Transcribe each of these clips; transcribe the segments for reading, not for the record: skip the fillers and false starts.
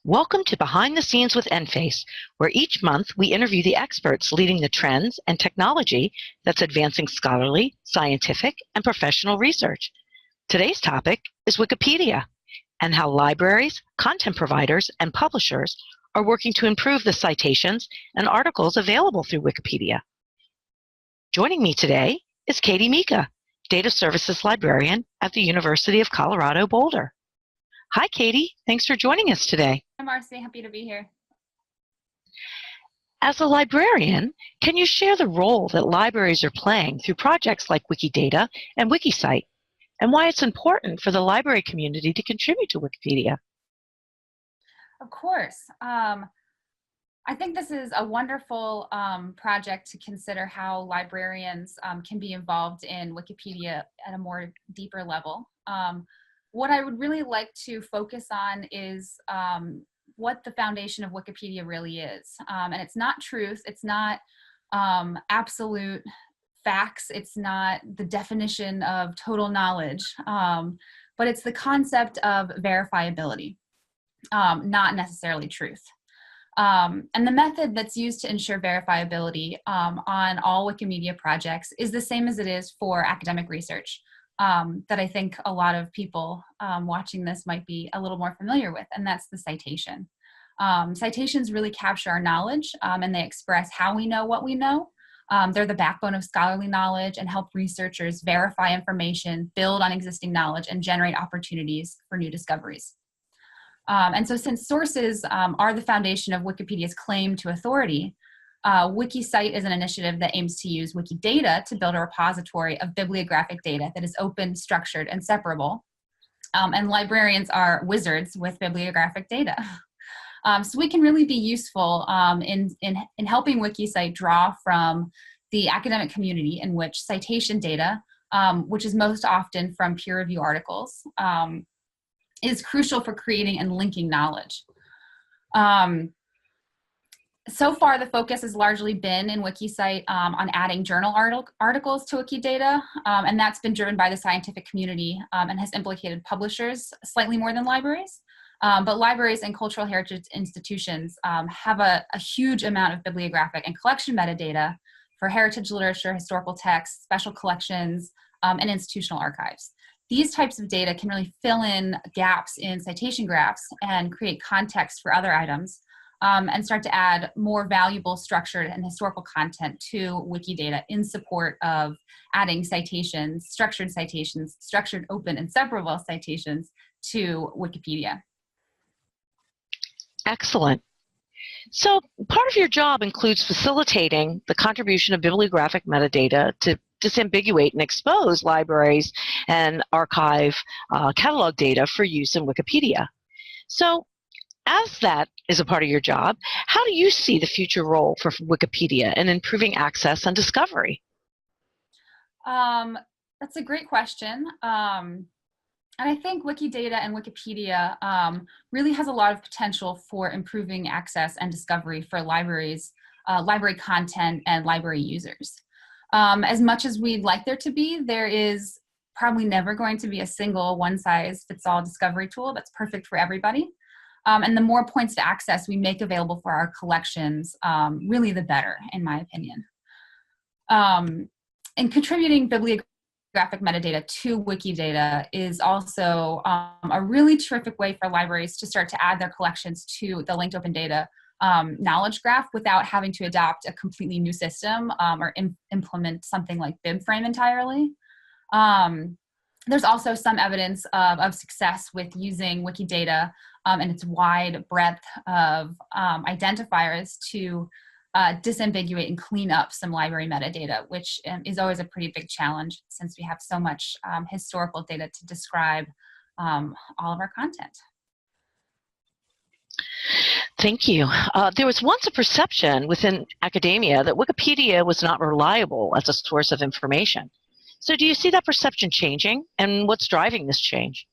Welcome to Behind the Scenes with Enphase, where each month we interview the experts leading the trends and technology that's advancing scholarly, scientific, and professional research. Today's topic is Wikipedia and how libraries, content providers, and publishers are working to improve the citations and articles available through Wikipedia. Joining me today is Katie Mika, Data Services Librarian at the University of Colorado Boulder. Hi, Katie. Thanks for joining us today. Hi, Marcy. Happy to be here. As a librarian, can you share the role that libraries are playing through projects like Wikidata and Wikisite, and why it's important for the library community to contribute to Wikipedia? Of course. I think this is a wonderful project to consider how librarians can be involved in Wikipedia at a more deeper level. What I would really like to focus on is what the foundation of Wikipedia really is. And it's not truth, it's not absolute facts, it's not the definition of total knowledge, but it's the concept of verifiability, not necessarily truth. And the method that's used to ensure verifiability on all Wikimedia projects is the same as it is for academic research. That I think a lot of people watching this might be a little more familiar with, and that's the citation. Citations really capture our knowledge, and they express how we know what we know. They're the backbone of scholarly knowledge and help researchers verify information, build on existing knowledge, and generate opportunities for new discoveries. And so since sources are the foundation of Wikipedia's claim to authority, Wikisite is an initiative that aims to use Wikidata to build a repository of bibliographic data that is open, structured, and separable. And librarians are wizards with bibliographic data. So we can really be useful in helping Wikisite draw from the academic community in which citation data, which is most often from peer review articles, is crucial for creating and linking knowledge. So far, the focus has largely been in Wikisite on adding journal articles to Wikidata, and that's been driven by the scientific community and has implicated publishers slightly more than libraries. But libraries and cultural heritage institutions have a huge amount of bibliographic and collection metadata for heritage literature, historical texts, special collections, and institutional archives. These types of data can really fill in gaps in citation graphs and create context for other items. And start to add more valuable structured and historical content to Wikidata in support of adding citations, structured, open, and separable citations to Wikipedia. Excellent. So part of your job includes facilitating the contribution of bibliographic metadata to disambiguate and expose libraries and archive catalog data for use in Wikipedia. So as that is a part of your job, how do you see the future role for Wikipedia in improving access and discovery? That's a great question. And I think Wikidata and Wikipedia really has a lot of potential for improving access and discovery for libraries, library content, and library users. As much as we'd like there to be, there is probably never going to be a single one-size-fits-all discovery tool that's perfect for everybody. And the more points to access we make available for our collections, really the better, in my opinion. And contributing bibliographic metadata to Wikidata is also a really terrific way for libraries to start to add their collections to the linked open data knowledge graph without having to adopt a completely new system or implement something like BibFrame entirely. There's also some evidence of success with using Wikidata and its wide breadth of identifiers to disambiguate and clean up some library metadata, which is always a pretty big challenge since we have so much historical data to describe all of our content. Thank you. There was once a perception within academia that Wikipedia was not reliable as a source of information. So do you see that perception changing, and what's driving this change?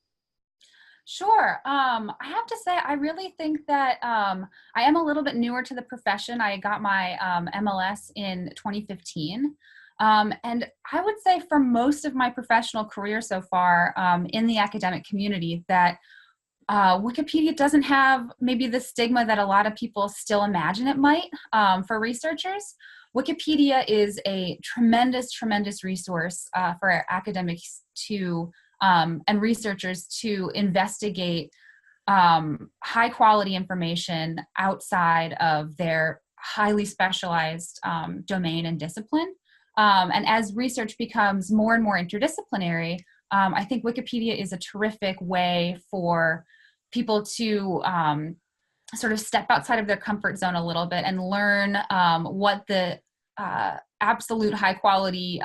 Sure. I have to say, I really think that I am a little bit newer to the profession. I got my MLS in 2015. And I would say for most of my professional career so far in the academic community that Wikipedia doesn't have maybe the stigma that a lot of people still imagine it might for researchers. Wikipedia is a tremendous, tremendous resource for academics to and researchers to investigate high quality information outside of their highly specialized domain and discipline. And as research becomes more and more interdisciplinary, I think Wikipedia is a terrific way for people to sort of step outside of their comfort zone a little bit and learn what the absolute high quality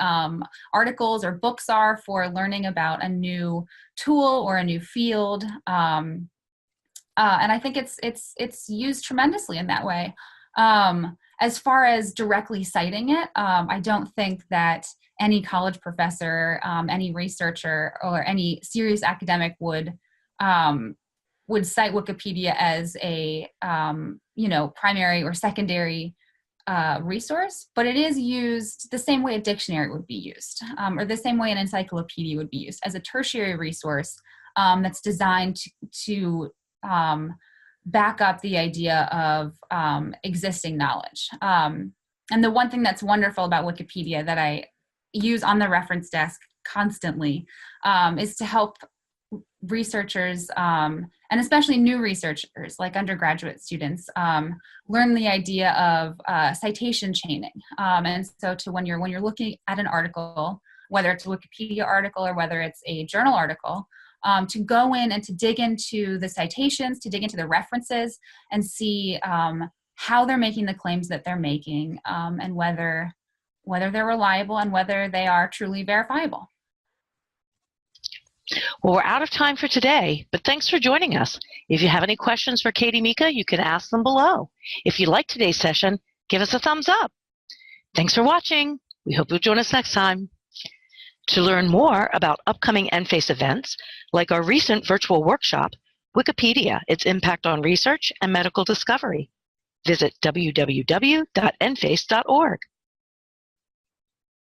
articles or books are for learning about a new tool or a new field. And I think it's used tremendously in that way. As far as directly citing it, I don't think that any college professor, any researcher, or any serious academic would cite Wikipedia as a primary or secondary resource, but it is used the same way a dictionary would be used, or the same way an encyclopedia would be used, as a tertiary resource that's designed to back up the idea of existing knowledge. And the one thing that's wonderful about Wikipedia that I use on the reference desk constantly is to help researchers, and especially new researchers like undergraduate students, learn the idea of citation chaining. And so when you're looking at an article, whether it's a Wikipedia article or whether it's a journal article, to go in and to dig into the citations, to dig into the references, and see how they're making the claims that they're making, and whether they're reliable and whether they are truly verifiable. Well, we're out of time for today, but thanks for joining us. If you have any questions for Katie Mika, you can ask them below. If you liked today's session, give us a thumbs up. Thanks for watching. We hope you'll join us next time. To learn more about upcoming NFACE events, like our recent virtual workshop, Wikipedia, its impact on research and medical discovery, visit www.nface.org.